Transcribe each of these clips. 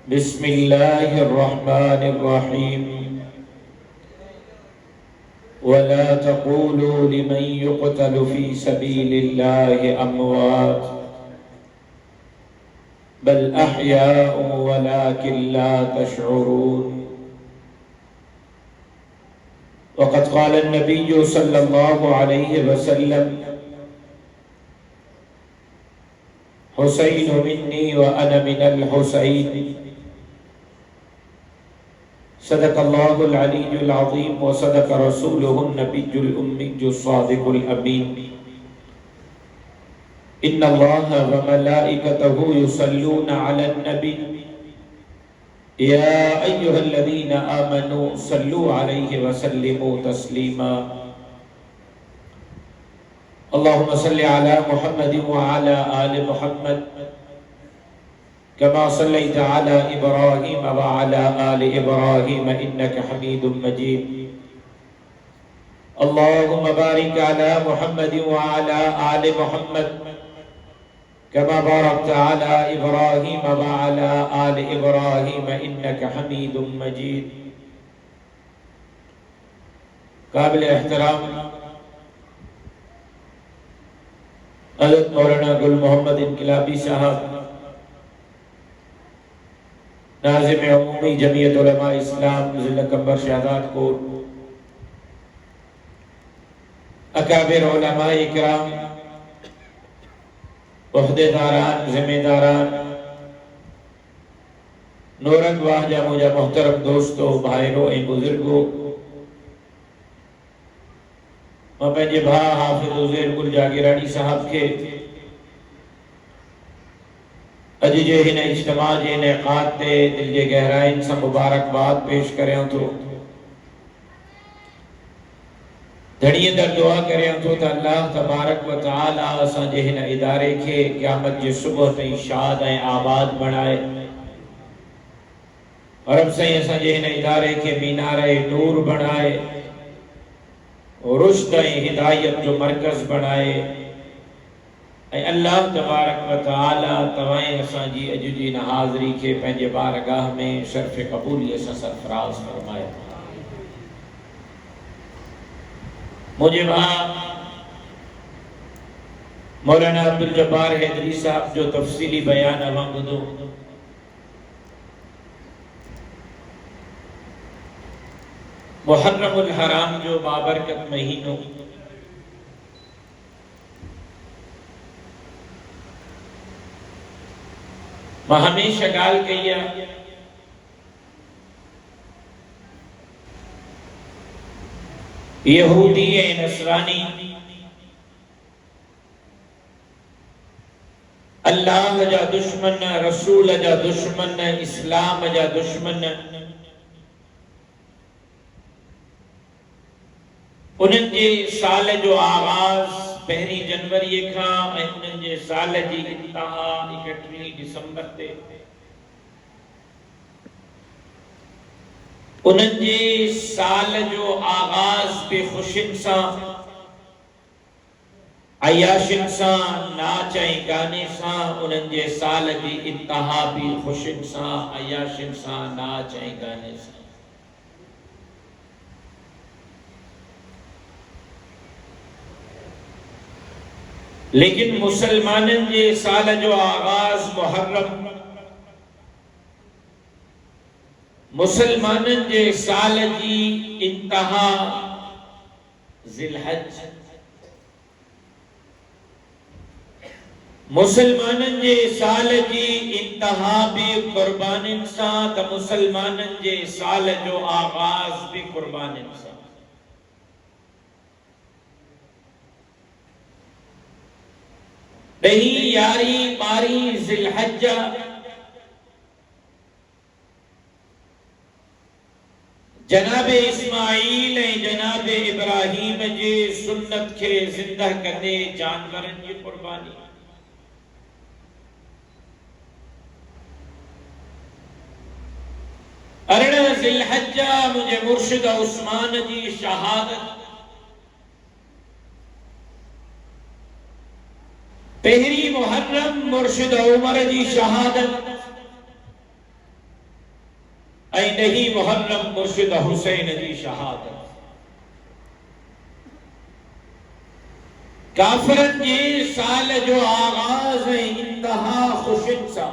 बिस्मिल्लाहिर्रहमानिर्रहीम। वला तक़ूलू लिमन युक़तलु फ़ी सबीलिल्लाहि अमवात बल अहयाउ वलाकिन ला तशऊरून। वक़द क़ाल अन्नबिय्यु सल्लल्लाहु अलैहि वसल्लम हुसैन मिन्नी व अना मिनल हुसैन। सदक़ल्लाहुल अलीयुल अज़ीम व सदक़ रसूलुहुन नबियुल उम्मियुस सादिकुल अमीन। इन्नल्लाहा व मलाइकतहु युसल्लूना अलन नबी या अय्युहल्लज़ीना आमनू सल्लू अलैहि व सल्लिमू तस्लीमा। अल्लाहुम्मा सल्लि अला मुहम्मद व अला आलि मुहम्मद कमा सल्लैता अला इब्राहीम व अला आलि इब्राहीम इन्नका हमीदुम मजीद। अल्लाहुम्मा बारिक अला मुहम्मद व अला आलि मुहम्मद कमा बारकता अला इब्राहीम व अला आलि इब्राहीम इन्नका हमीदुम मजीद। काबिल एहतराम हज़रत मौलाना गुल मोहम्मद इनकलाबी साहब, नाज़िम अमूमी जमीयत उलमा इस्लाम ज़िला कंबर शहदादपुर, अकाबिर उलमा इकराम, ओहदेदारान, जिम्मेदारान, नूरन वाजा मुझा मोहतरम दोस्तों, भाइयों ए बुजुर्गों, मैं पंहिंजे भाउ हाफ़िज़ उज़ैर गुल जागीरानी साहब के अज जे हिन इज्तिमा जे इनेक़ाद ते दिल जे गहराइनि सां मुबारकबाद पेश करियां थो। धड़ीअ दर दुआ करियां थो त अल्लाह तबारक व तआला असांजे हिन इदारे खे क़यामत जे सुबुह ताईं शाद ऐं आबाद बणाए। रब साईं असांजे हिन इदारे खे मीनार नूर बणाए, रुश्द ऐं हिदायत जो मरकज़ बणाए। ऐं अल्लाह तबारक व तआला तव्हां असांजी अॼु जी हिन हाज़िरी खे पंहिंजे बारगाह में शर्फ़ क़बूलियत सां सरफ़राज़ फ़रमाए। मुंहिंजे भाउ मौलाना अब्दुल जब्बार हैदरी साहब जो तफ़सीली बयान अवां ॿुधो। मुहर्रमुल हराम जो बाबरकत महीनो मां हमेशा ॻाल्हि कई आहे, यहूदी ऐं नसरानी अल्लाह जा दुश्मन, रसूल जा दुश्मन, इस्लाम जा दुश्मन, उन्हनि जे साल जो आगाज़ 1 जनवरी खां ऐं उन्हनि जे साल जी इंतहा 31 दिसंबर ते उन्हनि जे साल जो आगाज़ बि ख़ुशियुनि सां, अयाशियुनि सां, नाच ऐं गाने सां, उन्हनि जे साल जी इंतहा बि ख़ुशियुनि सां, अयाशियुनि सां, नाच ऐं गाने सां। लेकिन मुसलमाननि जे साल जो आगाज़ मुहर्रम, मुसलमाननि जे साल जी इंतहा ज़िलहज, मुसलमाननि जे साल जी इंतहा भी कुर्बानियुनि सां त मुसलमाननि जे साल जो आगाज़ भी कुर्बानियुनि सां। 10, 11, 12 ज़िलहज जनाबे इस्माईल ऐं जनाबे इब्राहीम जे सुन्नत खे ज़िंदा कंदे जानवरनि जी कुर्बानी। 18 ज़िलहज मुझे मुर्शिद उस्मान जी शहादत। 1 मुहर्रम मुर्शिद उमर जी शहादत। ऐं ॾहीं मुहर्रम मुर्शिद हुसैन जी शहादत। काफ़िरनि जे साल जो आगाज़ ऐं इंतहा ख़ुशियुनि सां,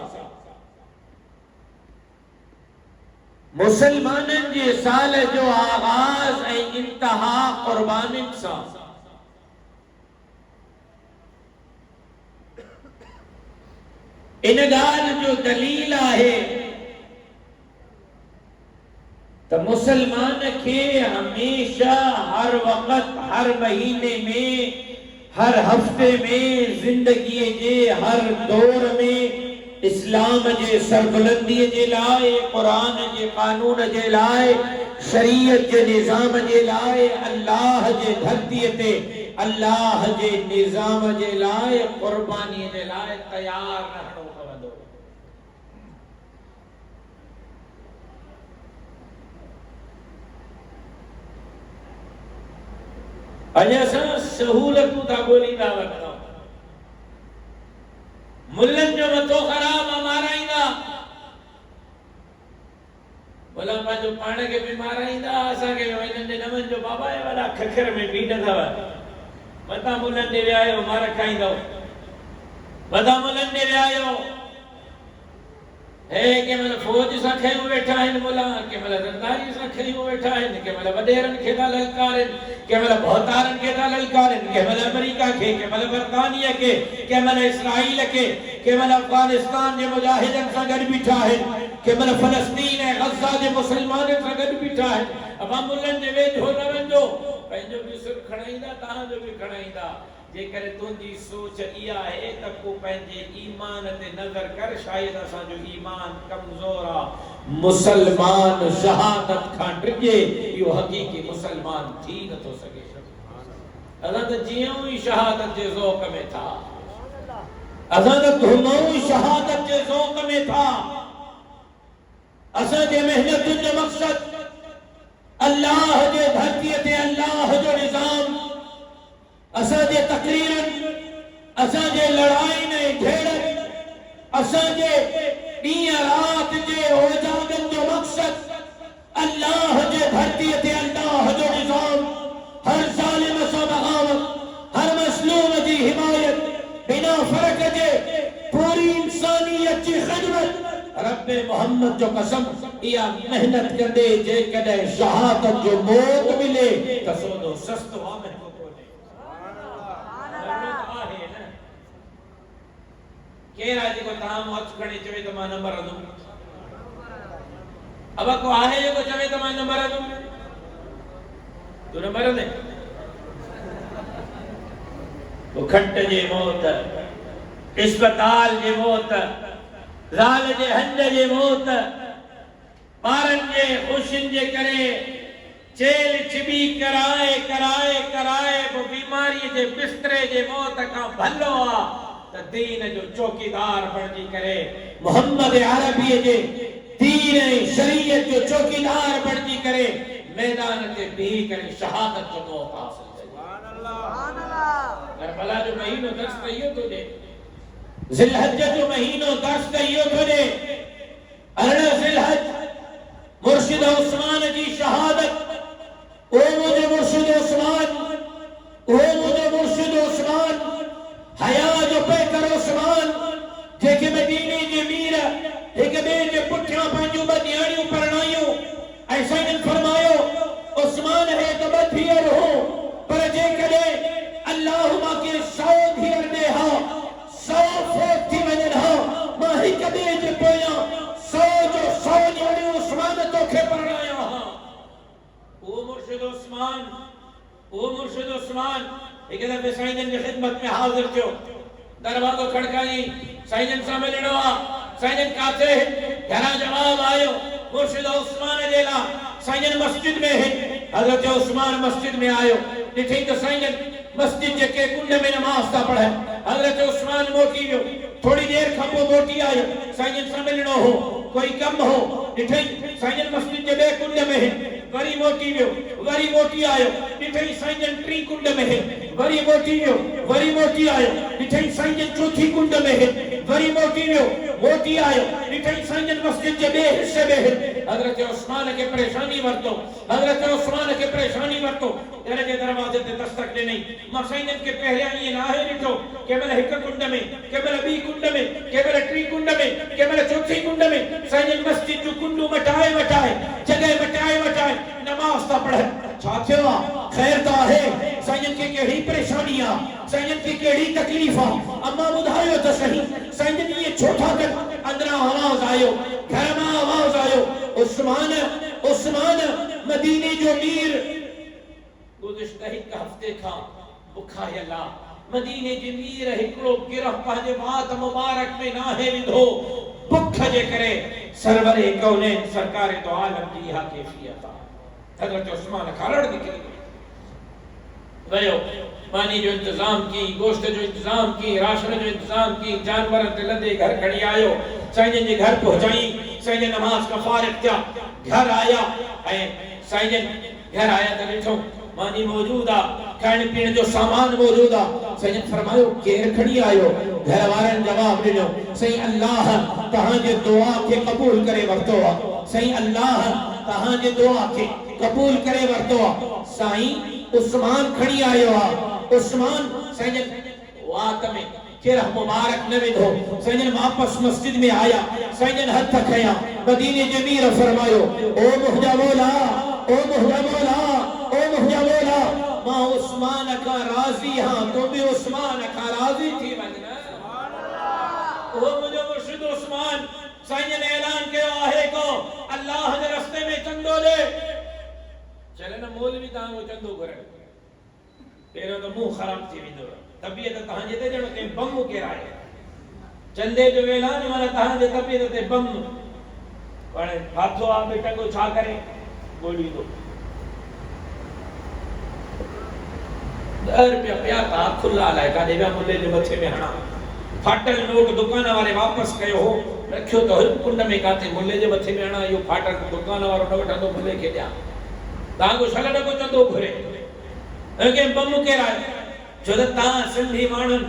मुसलमाननि जे साल जो आगाज़ ऐं इंतहा क़ुर्बानियुनि सां। इन ॻाल्हि जो दलील आहे त मुसलमान खे हमेशा, हर वक़्त, हर महीने में, हर हफ्ते में, जिंदगी जे हर दौर में इस्लाम जे सरबुलंदी जे लाए, कुरान जे कानून जे लाए, शरीयत जे निज़ाम जे लाए, अल्लाह जे धरती ते अल्लाह जे निज़ाम जे लाए, कुर्बानी जे लाए तैयार रहणो पवंदो। अॼु असां सहूलतूं था ॻोल्हींदा वञूं, मुल्लनि जो मथो ख़राब माराईंदा, भला पंहिंजो पाण खे बि माराईंदा, असांखे हिननि जे नमन जो बाबा जे वॾा खखर में बीठ अथव, मथां मुल्लनि ॾे विया आहियो मार खाईंदव, मथां मुल्लनि ॾे विया आहियो, हे कंहिंमहिल फ़ौज सां खयूं वेठा आहिनि मुल्ला, कंहिंमहिल रंगदारी सां खयूं वेठा आहिनि, कंहिंमहिल वॾेरनि खे था ललकारनि, कंहिंमहिल बहुतारनि खे था ललकारनि, कंहिंमहिल अमेरिका खे, कंहिंमहिल बर्तानिया खे, कंहिंमहिल इसराइल खे, कंहिंमहिल अफगानिस्तान जे मुजाहिदनि सां गॾु बीठा आहिनि, कंहिंमहिल फ़लस्तीन ऐं गज़ा जे मुसलमाननि सां गॾु बीठा आहिनि। अबा मुल्लनि जे वेझो न वञो, पंहिंजो बि सिर खणाईंदा, तव्हांजो बि खणाईंदा। जेकर तुंहिंजी सोच इहा आहे त को पंहिंजे ईमान ते नज़र कर, शायद असांजो ईमान कमज़ोर आहे। मुसलमान शहादत खां डिॼे, इहो हक़ीक़ी मुसलमान थी नथो सघे। असां त जीअं ई शहादत जे ज़ौक़ में था, असां त घुमूं ई शहादत जे ज़ौक़ में था। असांजे मेहनतुनि जो मक़सद अल्लाह जे धरतीअ ते अल्लाह जो निज़ाम, असांजे तकरीरनि, असांजे लड़ाइनि ऐं झेड़नि, असांजे ॾींहं राति जे ओजागनि जो मक़सद अल्लाह जे धरतीअ ते अल्लाह जो निज़ाम, हर ज़ालिम सां बग़ावत, हर मज़लूम जी हिमायत, बिना फ़र्क़ जे पूरी इंसानियत जी ख़िदमत। रब्बे मोहम्मद जो कसम, इहा मेहनत कंदे जेकॾहिं शहादत जो मौत मिले त सोनो सस्तो आहे, महंगो कोन्हे। केरु आहे जेको तव्हां मूं हथु खणी चवे त मां न मरंदुमि? अब को आहे जेको चवे त मां न मरंदुमि? तूं न मरंदे? खंट जे मौत, इस्पताल जे मौत, ज़ाल जे हंज जे मौत, ॿारनि जे ख़ुशियुनि जे करे चेल चिबी कराए कराए कराए पोइ बीमारीअ जे बिस्तरे जे मौत खां भलो आहे त दीन जो चौकीदार बणिजी करे, मोहम्मद अरबीअ जे दीन ऐं शरीयत जो चौकीदार बणिजी करे मैदान ते बीही करे शहादत जो मौक़ हासिल कयो। सुभान अल्लाह। करबला जो महीनो दर्स त इहो थो ॾे, ज़िलहज जो महीनो दर्स त इहो थो ॾे। 18 ज़िलहज मुर्शिद उस्मान जी शहादत, ओ मुझे मुर्शिद उस्मान, ओ मुझे मुर्शिद उस्मान, हया जो पैकर उस्मान, जेके मदीने जे मीर हिक ॿिए जे पुठियां पंहिंजूं ॿ न्याणियूं परणायूं ऐं साईं फरमायो उस्मान है त ॿ धीअर हो, पर जेकॾहिं अल्लाह मांखे 100 धीअर ॾे हा, 100 फौत थी वञनि हा, मां हिक ॿिए जे पोयां 100 जो 100 न्याणियूं उस्मान तोखे परणाया हा। ओ मुर्शिद उस्मान, ओ मुर्शिद उस्मान हिक दफ़े साईं जी ख़िदमत में हाज़िर थियो, दरवाज़ो खड़काई, साईं सां मिलणो आहे। साईं काथे? घरां जवाब आयो, मुर्शिद उस्मान जे लाइ साईं मस्जिद में है। हज़रत उस्मान मस्जिद में आयो, ॾिठई त साईं मस्जिद जे कुंड में नमाज़ था पढ़नि। हज़रत उस्मान मोटी वियो, थोड़ी देर खां पोइ मोटी आयो, साईं सां मिलणो हो, कोई कम हो, ॾिठई साईं मस्जिद जे ॿिए कुंड में है, वरी मोटी वियो, वरी मोटी आयो, ॾिठई साईं टी कुंड में है, वरी मोटी वियो, वरी मोटी आयो, ॾिठई साईं चौथी कुंड में है, वरी मोटी वियो मोटी आयो ॾिठई साईं मस्जिद जे ॿिए हिस्से में हज़रत उस्मान खे परेशानी वरतो हज़रत उस्मान खे परेशानी वरतो घर जे दरवाजे ते दस्तक ॾिनई मां साईं खे पहिरियां ईअं नाहे ॾिठो केमल हिक कुंड में केमल ॿी कुंड में केमल टी कुंड में केमल चौथी कुंड में साईं मस्जिद जो कुंडू मटाए जगह मटाए नमाज था पढ़े छा थियो आहे खैर तो आहे साईं के केड़ी परेशानी आ साईं के केड़ी तकलीफ आ अम्मा बुधायो तो सही साईं ये छोटा कर अंदर आवाज आयो घर में आवाज आयो उस्मान मदीने जो मीर गुज़िश्ता हिक हफ्ते खां बुखायला मदीने जे मीर हिकड़ो गिरह पंहिंजे वात मुबारक में नाहे विधो बुख जे करे सरवर कौनैन सरकार तो आलम जी हा कैफियत हज़रत उस्मान खालड़ निकली वयो पानी जो इंतजाम की गोश्त जो इंतजाम की राशन जो इंतजाम की जानवर ते लदे घर खड़ी आयो साईं जे घर पहुंचाई साईं नमाज का फारिग थिया घर आया ऐ साईं घर आया त ॾिठो मानी मौजूद आ खाइण पीअण जो सामान मौजूद आ साईं फरमायो केर खड़ी आयो घर वारन जवाब ॾिनो साईं अल्लाह तहां जे दुआ के कबूल करे वरतो आ साईं अल्लाह तहां जे दुआ के कबूल करे वरतो आ साईं उस्मान खड़ी आयो आ उस्मान साईं वात में केरा मुबारक न विधो साईं वापस मस्जिद में आया साईं हथ खया मदीने जे मीर फरमायो ओ मुहजा मौला ओ मुहजा मौला ओ मुहजा मौला मां उस्मान का राजी हां तो भी उस्मान का राजी थी वजना सुभान अल्लाह ओ मुझे मुर्शिद उस्मान साईं ने ऐलान किया आहे को अल्लाह के रास्ते में चंदो दे चले न मौलवी तां वो चंदो करे तेरो तो मुंह खराब थी विंदो तबीयत तहां जे ते जण के बम केराए चंदे जो ऐलान माने तहां जे तबीयत ते बम पण फाथो आ बेटा को छा करे बोली दो दर पे पिया ता खुला लाए का देवा मुल्ले जे मथे में हणा फाटल नोट दुकान वाले वापस कयो हो रखियो तो कुंड में काते मुल्ले जे मथे में हणा यो फाटल दुकान वालो न वठंदो मुल्ले के दिया तांगो छलड़ को चंदो घुरे अगे बम केराए जो ता सिंधी मानन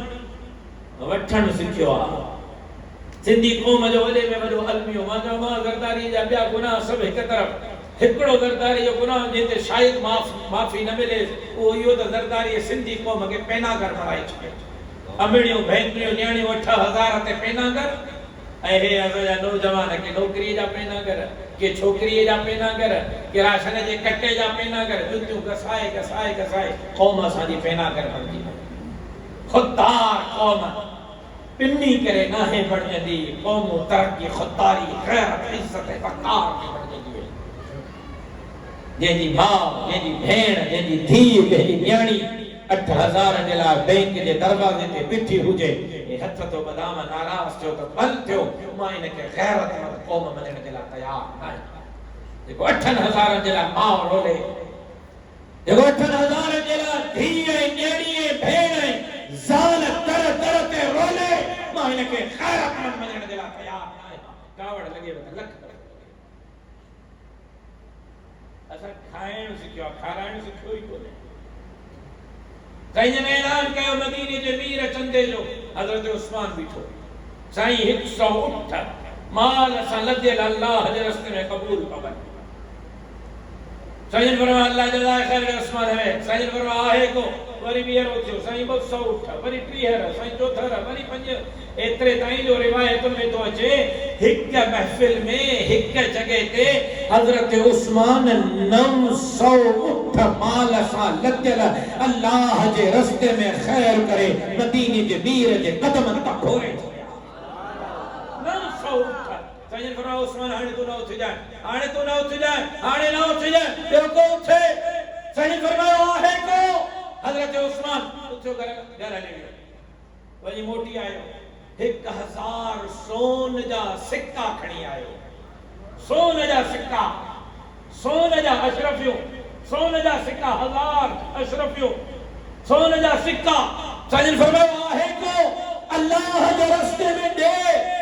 वठण सिखियो आ सिंधी कौम जो वडे में वडो अलमियो मां ज़रदारी जा बिया गुनाह सब एक तरफ हिकड़ो ज़रदारी जो गुनाह जेते शायद माफी न मिले ओ यो तो ज़रदारी सिंधी कौम के पेनागर बनाई छे अमड़ियो भेंडियो न्याणी 8000 ते पेनागर ए हे अजा नौजवान के नौकरी जा पेनागर के छोकरी जा पेनागर के राशन जे कट्टे जा पेनागर जुतियों घसाए कौम साडी पेनागर बनदी खुददार कौम पिन्नी करे नाहे बढ़दी कौम तरक्की खुददारी गैरत इज्जत वकार में बढ़दी जेजी मां जेजी भेण जेजी धी जेजी न्याणी 8000 जे ला बैंक जे दरवाजे ते बिठी हुजे ए हथ तो बदाम नाराज थियो तो बल थियो मां इन के गैरत मत कौम मञण जे ला तैयार नाहे देखो 8000 जे ला मां रोले देखो 8000 जे ला धी न्याणी भेण ज़ाल तर ते रोले मां इन के गैरत मत मञण जे ला तैयार नाहे कावड़ लगे त लख असा खाइण सिखियो खाराइण सिखियो ही कोने साईं ने ऐलान कयो मदीने जे मीर चंदे जो हजरत उस्मान बीठो साईं 100 उठ माल सा लदल अल्लाह जे रस्ते में कबूल पवन साईं फरमा अल्लाह जज़ा खैर उस्मान है साईं फरमा आहे को वरी बीरो थियो साईं 200 उठ वरी 30 साईं 4 वरी 5 एतरे ताईं जो रिवायत में तो अचे हिक महफिल में हिक जगह ते हजरत उस्मान 900 उठ माल सा लदल अल्लाह जे रस्ते में खैर करे मदीने जे मीर जे कदम तक खोरे 900 उठ साईं फरमा उस्मान हाणे तू न उठ जाए हाणे न उठ जाए ॿियो को उठे साईं फरमायो आहे को हजरत उस्मान उठो घर हली वियो वरी मोटी आयो 1000 सोन जा सिक्का खणी आयो सोन जा सिक्का सोन जा अशरफियो सोन जा सिक्का 1000 अशरफियो सोन जा सिक्का साईं फरमायो आहे को अल्लाह के रास्ते में दे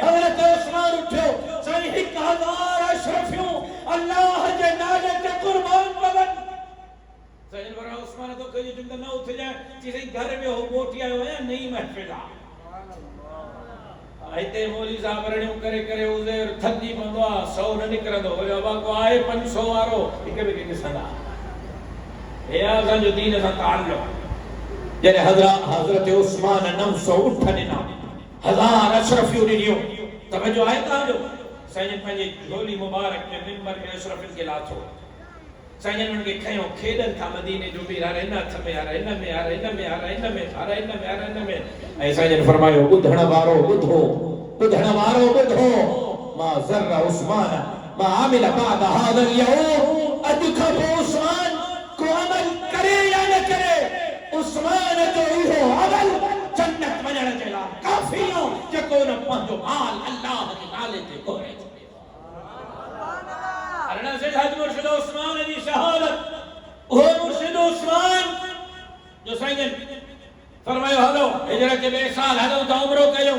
हजरत उस्मान उठो साईं 1000 अशरफियो अल्लाह के नाले ते कुर्बान पवन साईं फरमायो उस्मान तो कहीं जिंदा ना उठ जाए किसी घर में हो मोटी आयो है नहीं महफिल आइते मौली साहब रणियों करे करे उज़ेर थकी पंदो आ 100 न निकरंदो बोले बाबा को आए 500 वारो हिक बे के ॾिसंदा हे असां जो दीन सां ताल्लुक़ जॾहिं हज़रत उस्मान 900 उठ ॾिना 1000 अशरफियूं ॾिनियूं तवजो आहे तव्हांजो साईं पंहिंजे झोली मुबारक में मिंबर में अशरफिन के लाथो साईं उनके खयो खेडन था मदीने जो भी यार इन हथ में यार इन में यार इन में यार इन में यार इन में यार इन में ऐ साईं फरमायो ॿुधण वारो ॿुधो मा ज़र्रा उस्मान मा आमिल बाद हादा यौम अज खां पोइ उस्मान को अमल करे या न करे उस्मान जो इहो अमल जन्नत वञण जे लाइ काफ़ी हो जेको न पंहिंजो माल अल्लाह जे नाले ते कोरे अरना से हज मुर्शिद उस्मान जी शहादत ओ मुर्शिद उस्मान जो साईं फरमायो हलो हिजरत के 2 साल हलो त उमरो कयो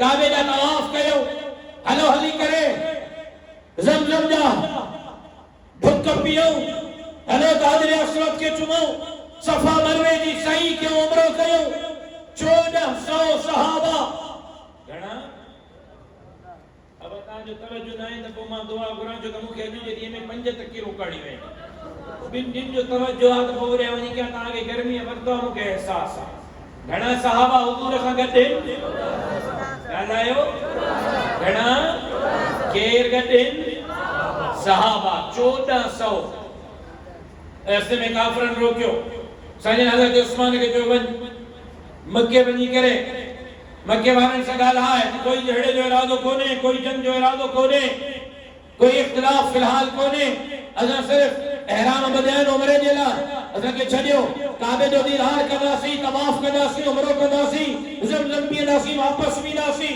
काबे दा तवाफ कयो हलो हली करे ज़मज़म जा ढुक पियो हलो हाजर असवद के चुमो सफा मरवे जी सही के उमरो कयो 1400 सहाबा घणा अब जो तवज्जो न आहे त पोइ मां दुआ घुरां जो त मूंखे अॼु जे ॾींहं में 5 तकीरूं करणियूं आहिनि ॿिनि ॾींहंनि जो तवज्जो आहे त पोइ वरी वञी करे तव्हांखे गर्मी वरितो आहे मूंखे अहसास आहे घणा सहाबा हुज़ूर सां गॾु आहिनि ॻाल्हायो घणा केर गॾु आहिनि सहाबा 1400 ऐसे में काफ़रनि रोकियो साईं हज़रत उस्मान खे चयो वञ मके वञी करे मक्के वारनि सां ॻाल्हाए कोई झगड़े जो इरादो कोने कोई जंग जो इरादो कोने कोई इख्तिलाफ फिलहाल कोने असां सिर्फ एहराम बदियान उमरे जे लाइ असां के छडियो काबे जो दीदार कंदासीं तवाफ कंदासीं उमरो कंदासीं ज़मज़म पींदासीं वापस वेंदासीं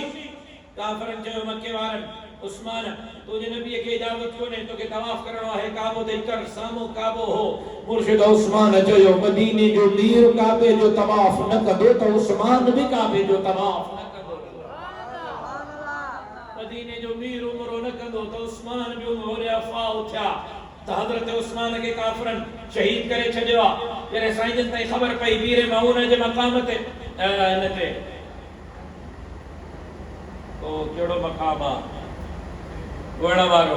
काफ़रनि चयो मक्के वारनि उस्मान तुझे नबी के इजाजत कोने तो के तवाफ करणो है काबो दे कर सामो काबो हो मुर्शिद उस्मान चयो मदीने जो मीर काबे जो तवाफ न कदो तो उस्मान भी काबे जो तवाफ न कदो सुभान अल्लाह मदीने जो मीर उमरो न कदो तो उस्मान भी उमरे अफा उठा तो हजरत उस्मान के काफरन शहीद करे छजवा जरे साईं ताई खबर पई वीर मऊन जे मकाम ते नते तो केड़ो मकाम आ वण वारो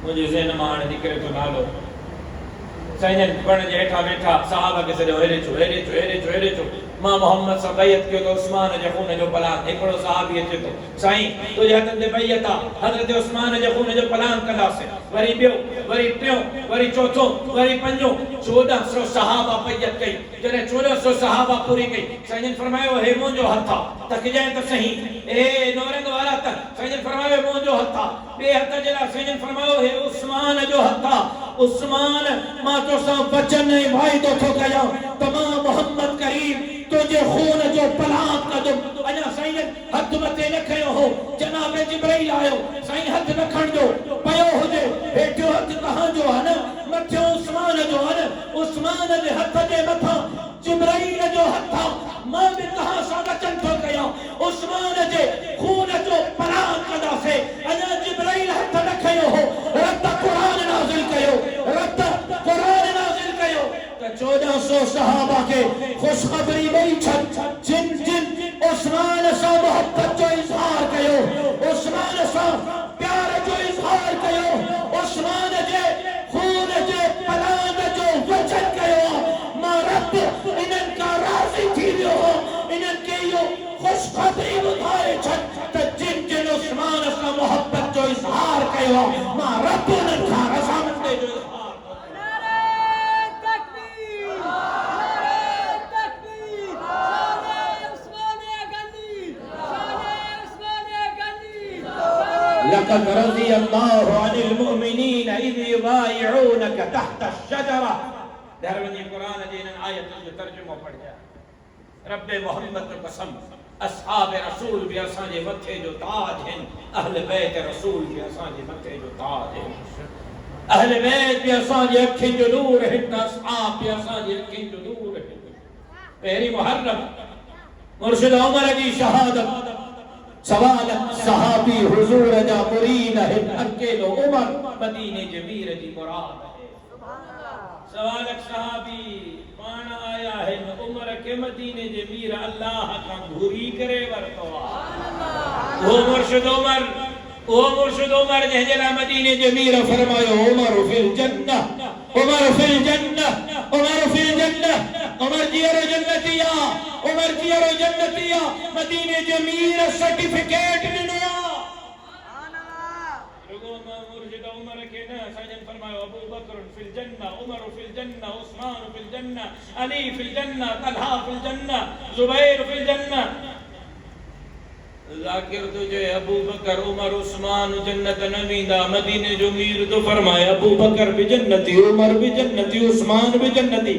मुझे ज़हन में हाणे निकिरे थो नालो साईं वण जे हेठां वेठा सहाबा खे सॼो हेरे चो मां मोहम्मद सां बैत कयो त उस्मान जे खून जो पलान हिकिड़ो सहाबी अचे थो साईं तुंहिंजे हथनि ते बैत आहे हज़रत उस्मान जे खून जो पलान कंदासीं वरी ॿियो वरी टियों वरी चौथों वरी पंजों 1400 सहाबा बैत कई जॾहिं 1400 सहाबा पूरी कई साईं फरमायो हे मुंहिंजो हथ आहे तकजांइ त सही ए नौरंग वारा त साईं फरमायो मुंहिंजो हथ आहे ॿिए हथ जे लाइ साईं फरमायो हे उस्मान जो हथ आहे उस्मान मां तोसां वचन ऐं वाइदो थो कयां त मां मोहम्मद करीम तुझे खून जो पलान का जो अना साईं हथ मथे न खयो हो जनाब जिब्राइल आयो साईं हथ न खण जो पयो हुजे हेठो हथ कहां जो है न मथे उस्मान जो है न उस्मान जे हथ जे मथा जिब्राइल जो हथ मां भी कहां सा वचन थो कयां उस्मान जे खून जो पलान कदा से अना जिब्राइल हथ न खयो हो रब कुरान नाज़िल कयो रब कुरान नाज़िल कयो 1400 सहाबा के खुशखबरी नहीं जिन जिन उस्मान से मोहब्बत जो इजहार कयो उस्मान से प्यार जो इजहार कयो उस्मान जे खून जे पलान जो वचन कयो मां रब इनन का राजी थी वियो इनन के यो खुशखबरी ॿुधाए त जिन जिन उस्मान से मोहब्बत जो इजहार कयो मां रब उनन का रज़ामंदी जो लक़द रज़ी अल्लाहु अनिल मुमिनीन इज़ युबाइऊनक तहत अश-शजरा दरवनी कुरान जी इन आयतुनि जो तर्जुमो पढ़ जा रब मोहम्मद कसम असहाब रसूल भी असां जे मथे जो ताज हैं अहले बैत रसूल भी असां जे मथे जो ताज हैं अहले बैत भी असां जे अखियुनि जो नूर हैं असहाब भी असां जे अखियुनि जो नूर हैं पहिरीं मुहर्रम मुर्शिद उमर जी शहादत सवाल सहाबी हुजूर जा मुरीद है अकेलो उमर मदीने जमीर जी मुराद है सुभान अल्लाह सवाल सहाबी पाण आया है उमर के मदीने जमीर अल्लाह का घुरी करे वरतो सुभान अल्लाह वो मुर्शिद उमर जंहिंजे मदीने जे मीर फरमायो उमर फिल जन्नह उमर फिल जन्नह उमर फिल जन्नह उमर जियरो जन्नतिया उमर जियरो जन्नतिया मदीने जे मीर सर्टिफिकेट ॾिनो रुगो मुर्शिद उमर के न साजन फरमायो अबू बकर फिल जन्नह उमर फिल जन्नह उस्मान फिल जन्नह अली फिल जन्नह तलहा फिल जन्नह जुबैर फिल जन्नह ज़ाकिर तुझे अबू बकर उमर उस्मान जन्नत न वेंदा मदीने जो मीर तो फरमाया अबू बकर भी जन्नती उमर भी जन्नती उस्मान भी जन्नती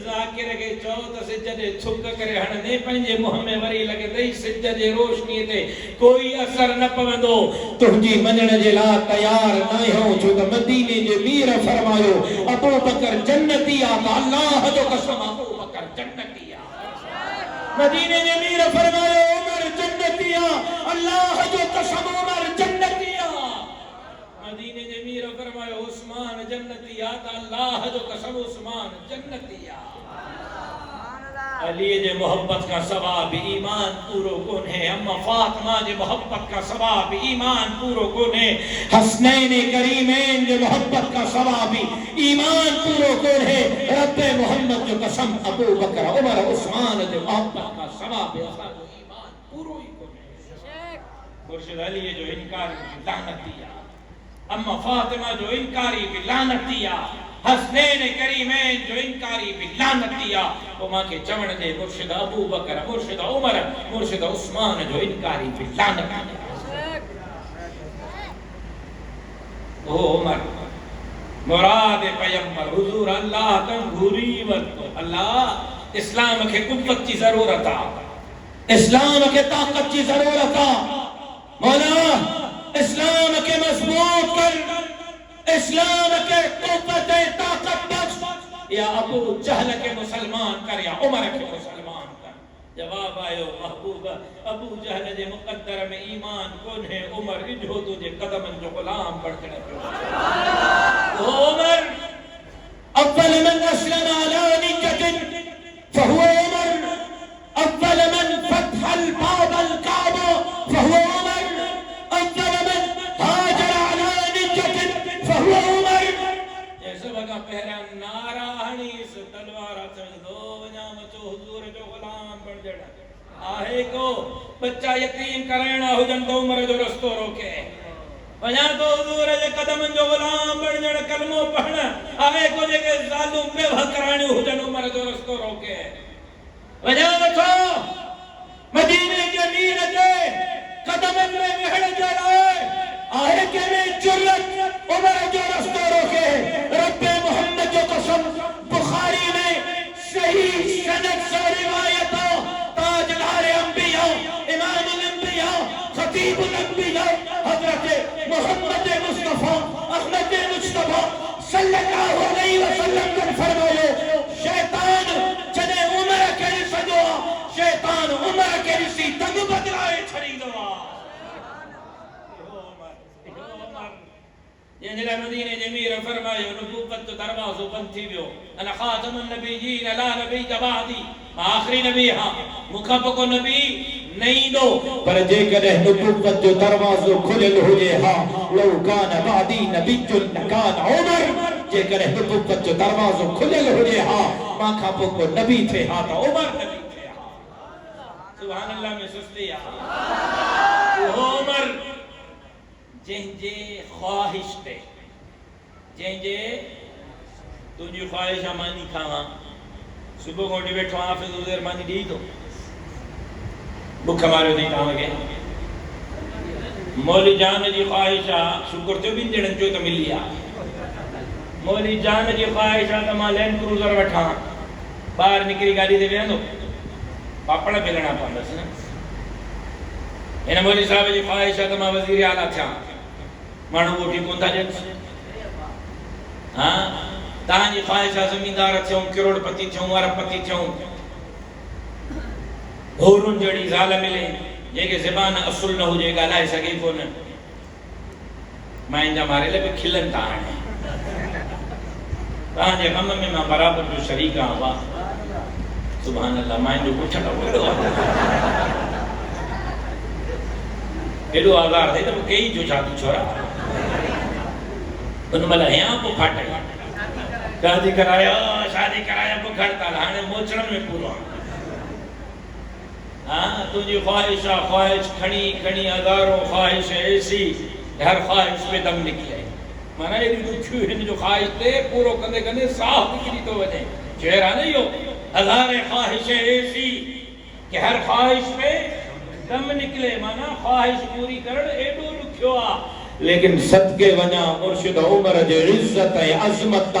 ज़ाकिर के चओ त सिज जे छुक करे हणंदे पंहिंजे मुंह में वरी लगे दई सिज जे रोशनी ते कोई असर न पवंदो तुंहिंजी मञण जे लाइ तयार न आहियो छो त मदीने जे मीर फरमायो अबू बकर जन्नती आ त अल्लाह जो कसम अबू बकर जन्नती आ मदीने जे मीर फरमायो उमर जन्नती आ अल्लाह जो कसम उमर जन्नती आ मदीने जे मीर फरमायो उस्मान जन्नती आ त अल्लाह जो कसम उस्मान जन्नती आ अली जे मोहब्बत का सवाब ईमान पूरो कोने अम्मा फातिमा जे मोहब्बत का सवाब ईमान पूरो कोने हसनैन करीमैन जे मोहब्बत का सवाब ईमान पूरो कोने रब्बे मोहम्मद जो कसम अबू बकर उमर उस्मान जे मोहब्बत का सवाब असा जो ईमान पूरो ही कोने मुर्शिद अली जो इनकार की लानतिया अम्मा फातिमा जो इनकारी की लानतिया हसनैन करीमैन जो इनकारी भी लानतिया वो मां के चवण दे मुर्शिद अबू बकर मुर्शिद उमर मुर्शिद उस्मान जो इनकारी भी लानतिया ओ उमर मुराद पैगंबर हुजूर अल्लाह तम घूरी वत अल्लाह इस्लाम के कुव्वत की जरूरत आ इस्लाम के ताकत की जरूरत आ मौला इस्लाम के मजबूत कर इस्लाम के कुव्वत ताकत बख्श या अबू जहल के मुसलमान कर या उमर के मुसलमान कर जवाब आयो महबूब अबू जहल जे मुकद्दर में ईमान कोन है उमर इजो तुझे कदमन जो गुलाम बढ़ने पे उमर अव्वल मन अस्लम अला नियतिन फहुवा उमर अव्वल मन फतह अल बाब अल काबा फहुवा उमर अव्वल मन हाजर अला नियतिन फहुवा उमर जैसे बगा पहरा नारा हणी इस तलवार हाथ में दो वजा मचो हुजूर जो गुलाम बन जड़ा आहे को बच्चा यतीम कराइणा हुजन तो उमर जो रस्तो रोके वजा तो हुजूर जे कदमन जो गुलाम बन जड़ कलमो पढ़ण आहे को जेके जालू बेवा कराइणो हुजन उमर जो रस्तो रोके वजा वठो मदीने के मीर जे कदमन में वेहण जड़ा आहे के में जुर्रत उमर जो रस्तो रोके रब्बे मोहम्मद जो कसम बुखारी में सही सनद से रिवायत ताजदार अंबिया इमाम अंबिया खतीब अंबिया हजरत मोहम्मद मुस्तफा अहमद मुस्तफा सल्लल्लाहु अलैहि वसल्लम ने फरमाया शैतान जने उमर के सजो शैतान उमर के सी तंग बदलाए छड़ी दो जंहिंजे मदीने जे मीर फरमायो नबूवत जो दरवाज़ो बंद थी वियो अना ख़ातमुन नबीयीन ला नबी जबादी आखिरी नबी हां मुखा को नबी नहीं दो पर जे कदे नबूवत जो दरवाज़ो खुलियल हुजे हां लौ कान बादी नबीयुन कान उमर जे कदे नबूवत जो दरवाज़ो खुलियल हुजे हां मां खा को नबी थे हां तो उमर नबी थे हां सुभान अल्लाह में सुस्ती आ उमर जंहिंजे ख्वाहिश ते जंहिंजे तुंहिंजी ख्वाहिश आहे मानी खावां सुबुह खां वठी वेठो आहियां हाफ़िज़ उज़ैर मानी ॾेई थो बुख मारियो अथई तव्हांखे मौली जान जी ख्वाहिश आहे शुक्र थियो ॿिनि ॼणनि जो त मिली आहे मौली जान जी ख्वाहिश आहे त मां लैंड क्रूज़र वठां ॿाहिरि निकिरी गाॾी ते वेहंदो पापड़ बेलणा पवंदसि न हिन मौली साहिब जी ख्वाहिश आहे त मां वज़ीर आला थियां माण्हू वोटी कोन था ॾियनि हाँ तव्हांजी ख्वाहिश आहे ज़मींदार थियूं करोड़पति थियूं अरबपति थियूं होरुनि जहिड़ी ज़ाल मिले जेके ज़बान असुल न हुजे ॻाल्हाए सघे कोन मां जा मारियल बि खिलनि था हाणे तव्हांजे ग़म में मां बराबरि जो शरीक आहियां वाह सुभान अल्लाह मां जो पुठ न वॾो एडो आज़ार थे तो कई जो शादी छोरा उन मला यहाँ को फाटे शादी कराया को घड़ता हाने मोचड़न में पूरो हाँ तुझी ख्वाहिश खणी खणी हज़ारों ख्वाहिश ऐसी हर ख्वाहिश पे दम निकले माना ये दुखी है जो ख्वाहिश थे पूरो कंदे कंदे साफ निकली तो वजह चेहरा नहीं हो हज़ारे ख्वाहिश ऐसी कि हर ख्वाहिश पे दम निकले माना ख्वाहिश पूरी करण एडो दुखियो आ लेकिन सदके वना मुर्शिद उमर जे इज्जत ए अजमत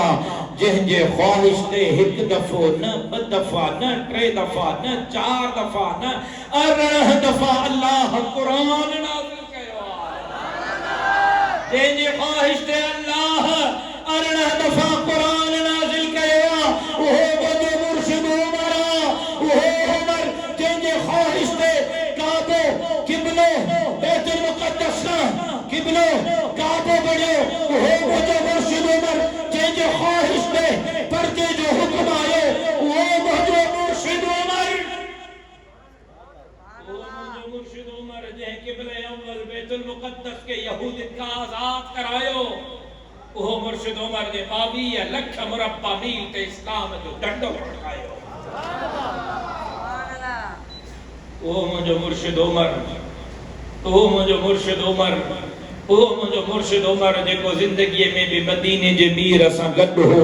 जंहिंजे ख्वाहिश ते हिक दफ़ो न ब दफ़ा न टे दफ़ा न चार दफ़ा न 18 दफ़ा अल्लाह कुरान नाज़िल कयो जंहिंजे ख्वाहिश ते अल्लाह 18 दफ़ा कुरान नाज़िल कयो ओहो वजो मुर्शिद उमर ओहो उमर जंहिंजे ख्वाहिश ते काबो किबलो बैतुल मुक़द्दस किबलो काबो बणियो ओहो वजो मुर्शिद उमर जंहिंजे ख्वाहिश ते पर्दे जो हुक्म आयो ओहो वजो मुर्शिद उमर मुर्शिद उमर जंहिं किबले अव्वल बैतुल मुक़द्दस के यहूद का आजाद करायो ओहो मुर्शिद उमर जे 22 लख मुरब्बा मील ते इस्लाम जो डंडो फटकायो ओहो मुंहिंजो मुर्शिद उमर ओहो मुंहिंजो मुर्शिद उमर ओहो मुंहिंजो मुर्शिद उमर जेको ज़िंदगीअ में भी मदीने जे मीर सां गॾु हो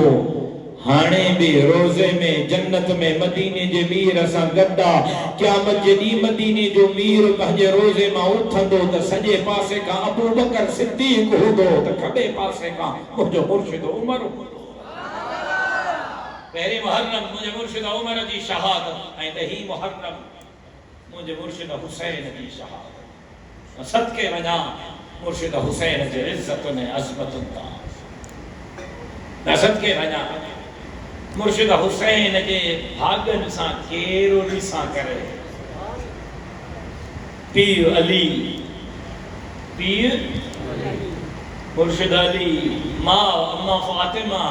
हाणे भी रोज़े में जन्नत में मदीने जे मीर सां गॾु आहे क़यामत जे ॾींहुं मदीने जो मीर पंहिंजे रोज़े मां उथंदो त सॼे पासे खां अबू बकर सिद्दीक़ हूंदो त खॿे पासे खां मुंहिंजो मुर्शिद उमर पहिरीं मुहर्रम मुंहिंजे मुर्शिद उमर जी शहादत ऐं ॾहीं मुहर्रम मुंहिंजे मुर्शिद हुसैन जी शहादत सदके वञा मुर्शिद हुसैन जे इज्जत ने अज़मतुन ता सदके वञा मुर्शिद हुसैन जे भागन सां केरो ॾिसां करे पीर अली मुर्शिद अली मां अम्मा फातिमा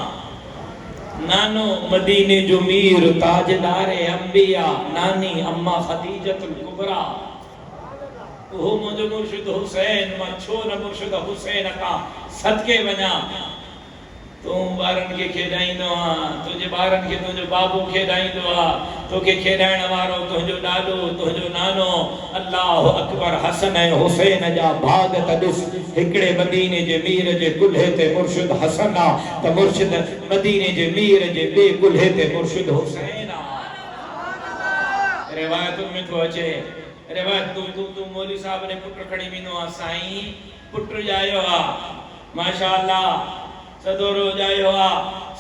नानो मदीने जो मीर ताजदार अंबिया नानी अम्मा खदीजतुल कुबरा ओहो मुंहिंजो मुर्शिद हुसैन मां छो न मुर्शिद हुसैन का सदके वञा तू ॿारन के खेॾाईंदो आ तुंहिंजे ॿारन के तुंहिंजो बाबू खेॾाईंदो आ तोखे खेॾाइण वारो तुंहिंजो ॾाॾो तुंहिंजो नानो अल्लाह अकबर हसन ऐं हुसैन जा भाग त ॾिस हिकिड़े मदीने जे मीर जे कुल्हे ते मुर्शिद हसन आ त मुर्शिद मदीने जे मीर जे ॿिए कुल्हे ते मुर्शिद हुसैन आ रिवायतुनि में थो अचे रिवायत तू मौलवी साहब ने पुट खणी वेंदो आ साईं पुट जायो आ माशाअल्लाह सदोरो जायो आ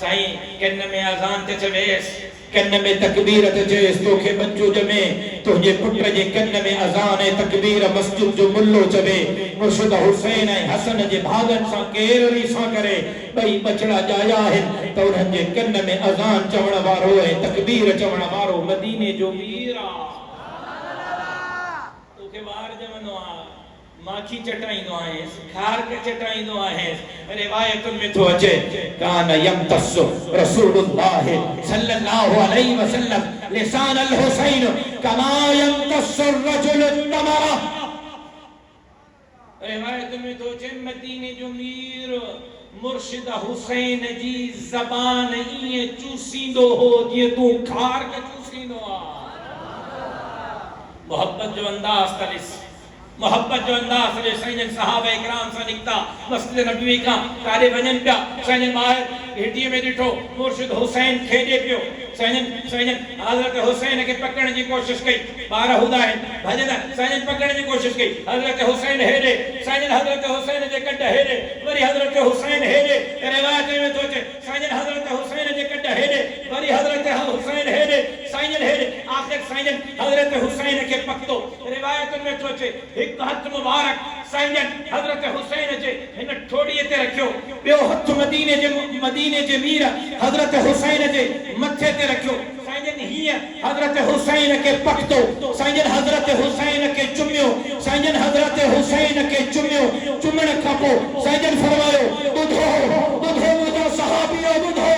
साईं कन में अज़ान ते चवेस कन में तकबीर ते चवेस तोखे बच्चो जमे तुझे पुट जे कन में अज़ान ऐं तकबीर मस्जिद जो मुल्लो चवे मुर्शिद हुसैन ऐं हसन जे भागन सां केर रीसा करे ॿई बचड़ा जाया आहिनि त उन्हनि जे कन में अज़ान चवण वारो ऐं तकबीर चवण वारो मदीने जो मीर आ तोखे ॿार जमंदो आ माखी चटाईंदो आहेस खार के चटाईंदो आहेस रिवायतुनि में थो अचे कान यमतसु रसूलुल्लाह सल्लल्लाहु अलैहि वसल्लम लिसान अल हुसैन कमा यमतसु रजुल तमरा रिवायतुनि में थो अचे मदीने जो मीर मुर्शिद हुसैन जी ज़बान इए चूसींदो हो जीअं तू खार के चूसींदो आ मोहब्बत जो अंदाज़ तलिस मोहब्बत जो अंदाज़ रे साईं सहाबा इकराम सा निकता मस्जिद नबवी का कारे वजन पिया साईं बाहर हेठी में ॾिठो मुर्शिद हुसैन खेॾे पियो साईं हज़रत हुसैन के पकड़ने की कोशिश कई ॿार हूंदा आहिनि भॼंदा साईं पकड़ने की कोशिश कई हज़रत हुसैन हेॾे साईं हज़रत हुसैन जे कट हेॾे वरी हज़रत हुसैन हेॾे रिवायत में थो अचे साईं हज़रत हुसैन जे कट हेॾे वरी हज़रत हुसैन हेॾे साईं हेॾे आख़िर साईं हज़रत हुसैन के पकतो रिवायत में थो अचे एक हथ मुबारक साईं हज़रत हुसैन जे हिन ठोड़ीअ ते रखियो ॿियो हथ मदीने जे मीर हज़रत हुसैन जे मथे ते रखियो साईं हीअं हज़रत हुसैन के पकतो साईं हज़रत हुसैन के चुमियो साईं हज़रत हुसैन के चुमियो चुमण खां पोइ साईं फरमायो ॿुधो मुंहिंजो सहाबियो ॿुधो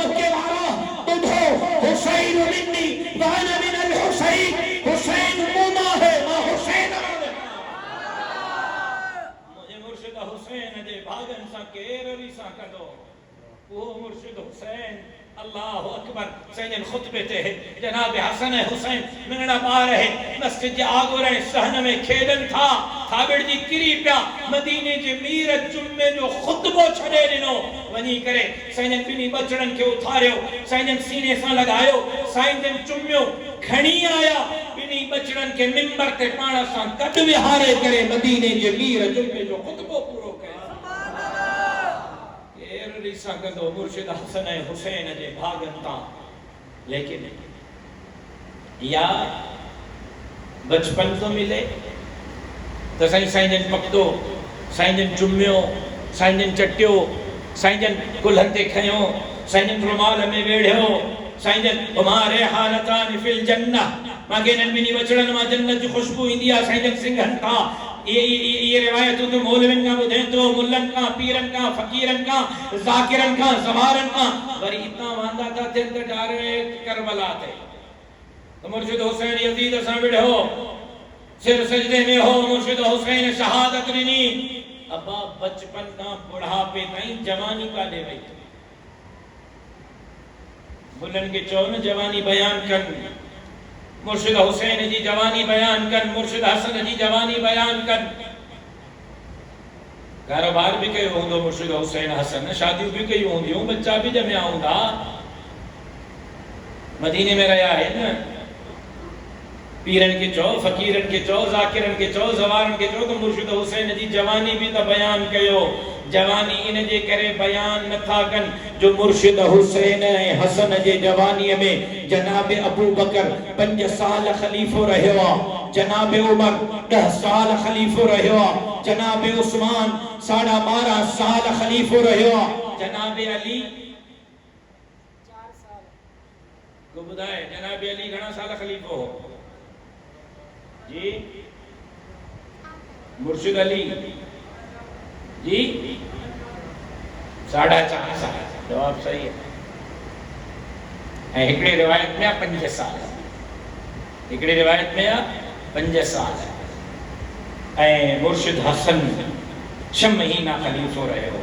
मक्के वारा ॿुधो हुसैन मिन्नी व अना मिन अल हुसैन हुसैन मुमा है मां हुसैन केर रिसा कदो वो मुर्शिद हुसैन अल्लाह अकबर सैयद खुतबे ते जनाब हसन हुसैन मेरा बार है मस्जिद जे आगो रहे सहन में खेलन था थाबड़ जी किरी पिया मदीने जे मीर जुम्मे जो खुतबो छड़े दिनो वनी करे सैयद बिनी बचड़न के उठारियो सैयद सीने सा लगायो सैयद चुम्यो खणी आया बिनी बचड़न के मिंबर ते पाण सा कद विहारे करे मदीने जे मीर जुम्मे जो खुतबो पूरो करे रिसा कदो मुर्शिद हसन हुसैन जे भागन ता लेकिन या बचपन तो मिले तो साईं पकदो साईं जुम्मियो साईं चटियो साईं कुल्हन ते खयो साईं रुमाल में वेढ़ियो साईं हमारे हालतान फिल जन्नह मागे नबिनी वचड़न मा जन्नत की खुशबू इंदिया साईं सिंघन का ये रिवायत तो मौलविन का बुधे तो मुल्लन का पीरन का फकीरन का जाकिरन का ज़वारन का वरी इतना वांदा था दिल ते डारे करबला ते तो मुर्शिद हुसैन यजीद सा बिढ़ो सिर सजदे में हो मुर्शिद हुसैन शहादत नी अब्बा बचपन का बुढ़ापे ताईं जवानी का दे वई बुल्लन के चौन जवानी बयान कर मुर्शिद हुसैन जी जवानी बयान कर मुर्शिद हसन जी जवानी बयान कर कारोबार भी कयो होंदो मुर्शिद हुसैन हसन शादी भी कई होंदियूं बच्चा भी जमया होंदा मदीने में रहा है ना पीरन के चौ फकीरन के चौ जाकिरन के चौ ज़वारन के चौ तो मुर्शिद हुसैन जी जवानी भी तो बयान कयो जवानी इन जे करे बयान न था कन जो मुर्शिद हुसैन हसन जे जवानी में जनाब अबू बकर 5 साल खलीफो रहयो जनाब उमर 10 साल खलीफो रहयो जनाब उस्मान 12.5 साल खलीफो रहयो जनाब अली 4 साल को बुधाए जनाब अली घणा साल खलीफो हो जी मुर्शिद अली जी 4.5 साल जवाब सही है एकड़ी रिवायत में 5 साल एकड़ी रिवायत में 5 साल है मुर्शिद हसन 6 महीना खलीफो रहे हो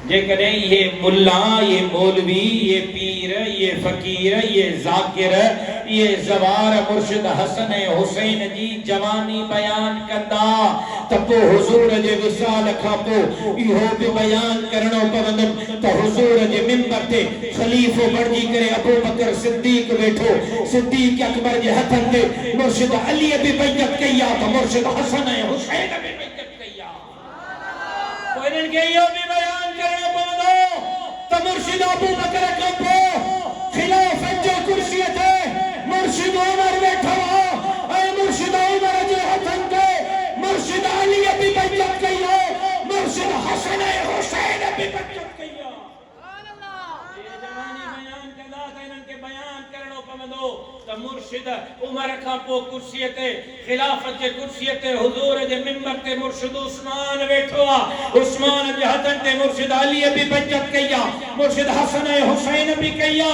जे कदे ये मुल्ला ये मौलवी ये पीर ये फकीर ये जाकिर ये ज़वार मुर्शिद हसन हुसैन जी जवानी बयान कंदा तपो हुजूर जे विसाल खापो इहो भी बयान करनो पवंदो तो हुजूर जे मिंबर ते खलीफो बणजी करे अबू बकर सिद्दीक बैठो सिद्दीक अकबर जे हथन ते मुर्शिद अली भी बैयत कया तो मुर्शिद हसन हुसैन भी बैयत कया तो इनन के यो भी बयान करनो पवंदो तो मुर्शिद अबू बकर खापो खिलाफत जो कुर्सी ते मुर्शिद उमर बैठो मुर्शिद उमर जे हथन ते मुर्शिद अली भी बैयत कयो मुर्शिद हसन हुसैन भी बैयत कयो सुभान अल्लाह ये जवानी बयान कदा इनन के बयान करनो पवंदो त मुर्शिद उमर का पो कुर्सी ते खिलाफत के कुर्सी ते हुजूर जे मिंबर ते मुर्शिद उस्मान बैठो उस्मान जे हथन ते मुर्शिद अली भी बैयत कया मुर्शिद हसन हुसैन भी कया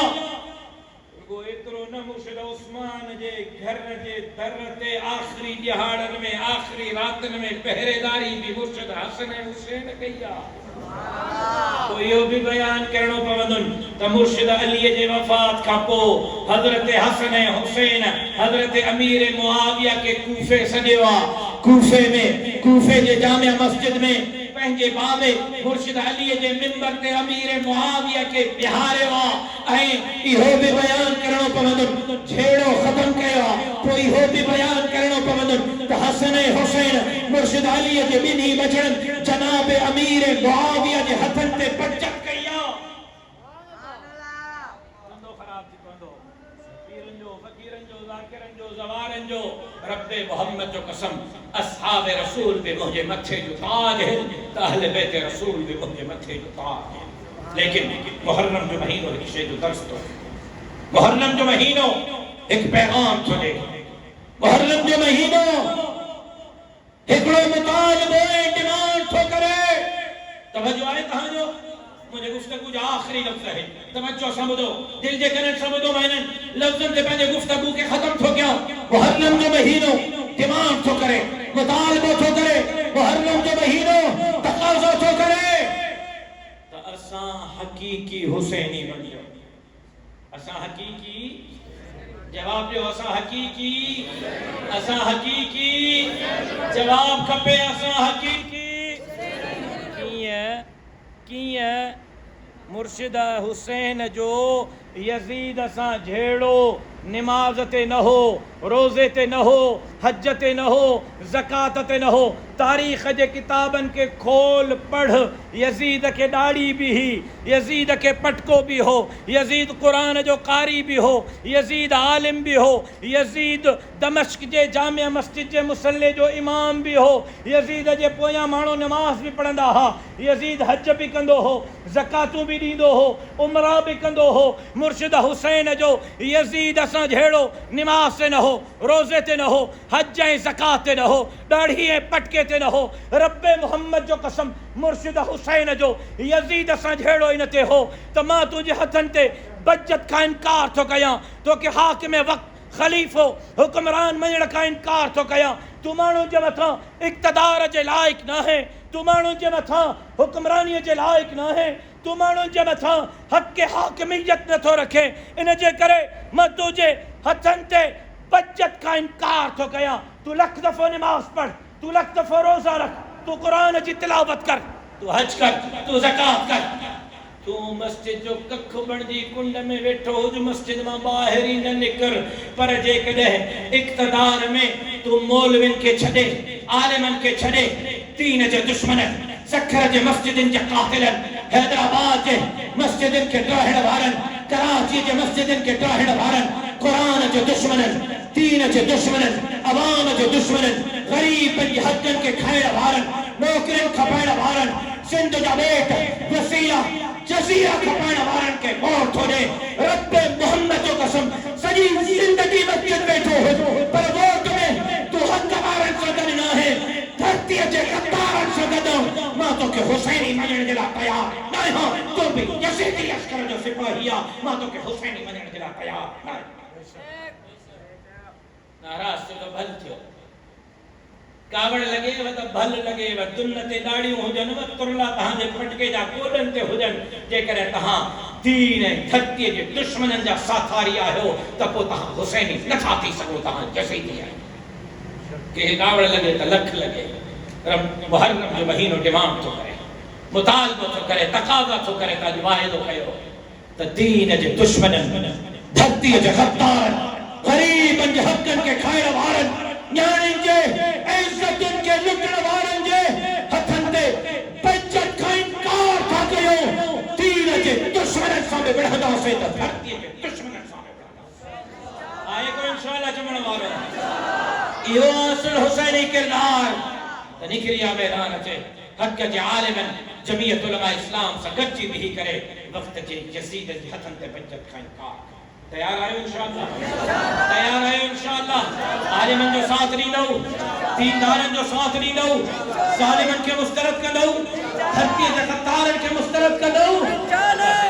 गो एतरो न मुर्शिद उस्मान जे घर जे दर ते आखिरी दिहाड़न में आखिरी रातन में पहरेदारी भी मुर्शिद हसन हुसैन कया तो यो भी बयान करनो पवंदुन त मुर्शिद अली जे वफात का पो हजरत हसन हुसैन हजरत अमीर मुआविया के कूफे सजेवा कूफे जे जामिया मस्जिद में पंहिंजे बाबे मुर्शिद अली जे मिंबर ते अमीर मुआविया के बिहारे वा इहो भी बयान करणो पवंदो छेड़ो खत्म कयो तो इहो भी बयान करणो पवंदो त हसन हुसैन मुर्शिद अली जे बिनी बचड़न जनाब अमीर मुआविया जे हथन ते बचत कया कंदो खराब थी कंदो पीरन जो फकीरन जो जाकिरन जो ज़वारन जो रब्बे मोहम्मद जो कसम असहाब रसूल पे मुझे मथे जो ताज है अहले बैत रसूल पे मुझे मथे जो ताज है लेकिन मुहर्रम जो महीनो एक शे जो दर्स तो मुहर्रम जो महीनो एक पैगाम तो दे मुहर्रम जो महीनो एकड़ो मुतालबो डिमांड तो करे तवज्जो आए कहां जो मुझे गुफ्तगू जो आखिरी लफ्ज है तवज्जो समझो दिल जे कने समझो मैंने लफ्जन से पहले गुफ्तगू के खत्म तो क्या मुहर्रम जो महीनो डिमांड तो करे मुतालबो तो करे मुहर्रम जो महीनो तकाज़ो तो करे असां हकीकी हुसैनी बणियो। असां हकीकी जवाब ॾियो। असां हकीकी जवाब खपे। असां हकीकी कीअं मुर्शिद हुसैन जो यज़ीद सां झेड़ो निमाज़ ते न हो, रोज़े ते न हो, हज ते न हो, ज़कात ते न हो। तारीख़ जे किताबनि के खोल पढ़। यज़ीद के ॾाढ़ी भी ही, यज़ीद के पटको भी हो, यज़ीद क़ुरान जो कारी भी हो, यज़ीद आलिम भी हो, यज़ीद दमश्क जे जामिया मस्जिद जे मुसल्ले जो इमाम भी हो, यज़ीद जे पोयां माण्हू नमाज़ भी पढ़ंदा हा, यज़ीद हज भी कंदो हो, ज़कातूं भी ॾींदो हो, उमरा भी कंदो हो। मुर्शिद हुसैन जो यज़ीद सां जहिड़ो निमाज़ ते न हो, रोज़े ते न हो, हज ऐं ज़कात ते न हो, ॾाढ़ी ऐं पटके ते न हो। रब्बे मोहम्मद जो कसम, मुर्शिद हुसैन जो यज़ीद सां जहिड़ो ई न ते हो त मां तुंहिंजे हथनि ते बज्जत खां इनकार थो कयां, तोखे हाकिम वक़्त ख़लीफ़ो हुक्मरान मञण खां इनकार थो कयां। तू माण्हुनि जे मथां इक़्तिदार जे लाइक़ न आहे, तू माण्हुनि जे मथां हुक्मरानीअ जे लाइक़ न आहे, तू माण्हुनि जे मथां हक़ हाकिमियत नथो रखे। इन जे करे मां तुंहिंजे हथनि ते बज्जत खां इनकार थो कयां। तू लख दफ़ो निमाज़ पढ़, तू लख दफ़ो रोज़ा रख, तू क़ुरान जी तिलावत कर, तू हज कर, तू ज़कात कर। तू मस्जिद जो कख बणजी कुंड में वेठो हुज, मस्जिद मां ॿाहिरि ई न निकर। पर जेकॾहिं इक़्तिदार में तू मौलविन के छॾे, आलिमन के छॾे, दीन जे दुश्मनन, सखर जे मस्जिदन जे कातिलन, हैदराबाद जे मस्जिदन के ड्राहिण वारन, कराची जे मस्जिदन के ड्राहिण वारन, क़ुरान जे दुश्मनन, दीन जे दुश्मनन, अवाम जे दुश्मनन, ग़रीबन जे हक़न के खाइण वारन, नौकरिन खपाइण वारन, सिंध जा ॿेट वसीला जज़ीरा खपाइण वारन के मौत हो ॾे। रब्बे मोहम्मद जो कसम, सॼी ज़िंदगी मस्जिद वेठो हो, पर वोट में तू हक़ वारन सां गॾु न आहे, धरतीअ जे ग़द्दारन सां गॾु। मां तोखे हुसैनी मञण जे लाइ तयार न आहियां। तू बि यज़ीदी लश्कर जो सिपाही आहे, मां तोखे हुसैनी मञण जे लाइ तयार न आहियां। नाराज़ थियो त भल थियो, कावड़ लॻेव त भल लॻेव, दुन ते ॾाढ़ियूं हुजनि, तुरला तव्हांजे पटके जा कोॾनि ते हुजनि। जेकॾहिं तव्हां दीन ऐं धरतीअ जे दुश्मननि जा साथारी आहियो त पोइ तव्हां हुसैनी नथा थी सघो, तव्हां यज़ीदी आहियो। के कावड़ लॻे त लख लॻे। मुहर्रम जो महीनो डिमांड थो करे, मुतालबो थो करे, तक़ाज़ा थो करे त अॼु वाइदो कयो त दीन जे दुश्मननि, धरतीअ जे गद्दारनि, ग़रीबनि जे हक़नि के खाइण वारनि, न्याणियुनि जे इज़्ज़तुनि के लुटण वारनि जे हथनि ते बज्जत खां इनकार था कयो। दीन जे दुश्मननि सां बि विढ़ंदासीं त धरतीअ जे दुश्मननि सां बि विढ़ंदासीं। आहे को इंशाअल्लाह चवण वारो? इहो असुल हुसैनी किरदार त निकिरी आ मैदान अचे। हक़ जे आलिमन, जमीयत उलमा इस्लाम सां गॾिजी बीही करे वक़्त जे यज़ीद जे हथनि ते बज्जत खां इनकार। तैयार आहियो इंशाअल्लाह? तैयार आहियो इंशाअल्लाह? आलिमन जो साथ ॾींदव, दीनदारनि जो साथ ॾींदव, ज़ालिमन खे मुस्तरद कंदव, धरतीअ जे ग़द्दारनि खे मुस्तरद कंदव।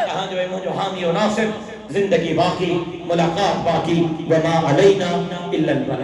तव्हांजो ऐं मुंहिंजो हामी और नासिर, ज़िंदगी बाक़ी, मुलाक़ात बाक़ी, वमा अलैना इल्लल बलाग।